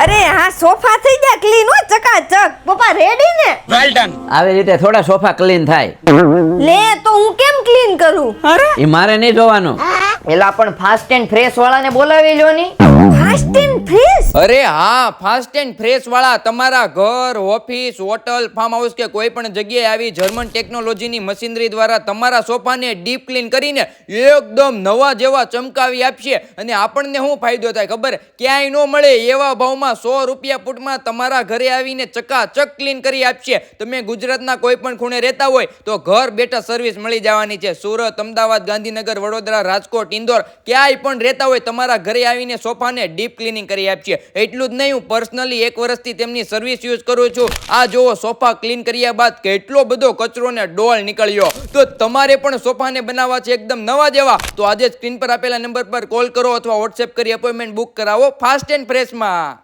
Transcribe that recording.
અરે હા સોફા થઈ ગયા ક્લીન હો ચકાચક. પપ્પા રેડી ને? Well done. આવી રીતે થોડા સોફા ક્લીન થાય. લે તો હું કેમ ક્લીન કરું? એ મારે નહીં જોવાનું. એલા પણ ફાસ્ટ એન્ડ ફ્રેશ વાળાને બોલાવી લ્યો ની. Fast and fresh. અરે હા, ફાસ્ટ એન્ડ ફ્રેશ વાળા તમારા ઘર, ઓફિસ, હોટલ, ફાર્મ હાઉસ કે કોઈ પણ જગ્યાએ આવી જર્મન ટેકનોલોજીની મશીનરી દ્વારા તમારા સોફાને ડીપ ક્લીન કરીને એકદમ નવા જેવા ચમકાવી આપશે. અને આપણને શું ફાયદો થાય ખબર? ક્યાંય ન મળે એવા ભાવમાં 100 રૂપિયા ફૂટમાં તમારા ઘરે આવીને ચકાચક ક્લીન કરી આપશે. તમે ગુજરાતના કોઈ પણ ખૂણે રહેતા હોય તો ઘર બેઠા સર્વિસ મળી જવાની છે. સુરત, અમદાવાદ, ગાંધીનગર, વડોદરા, રાજકોટ, ઇન્દોર ક્યાંય પણ રહેતા હોય તમારા ઘરે આવીને સોફાને ડીપ ક્લીનિંગ કરી આપશે. એટલું જ નહીં, હું પર્સનલી 1 વર્ષથી તેમની સર્વિસ યુઝ કરું છું. આ જોવો, સોફા ક્લીન કર્યા બાદ કેટલો બધો કચરો ને ડોળ નીકળ્યો. તો તમારે પણ સોફાને બનાવવા છે એકદમ નવા જેવા, તો આજે સ્ક્રીન પર આપેલા નંબર પર કોલ કરો અથવા વોટ્સએપ કરી અપોઇન્ટમેન્ટ બુક કરાવો ફાસ્ટ એન્ડ ફ્રેશમાં.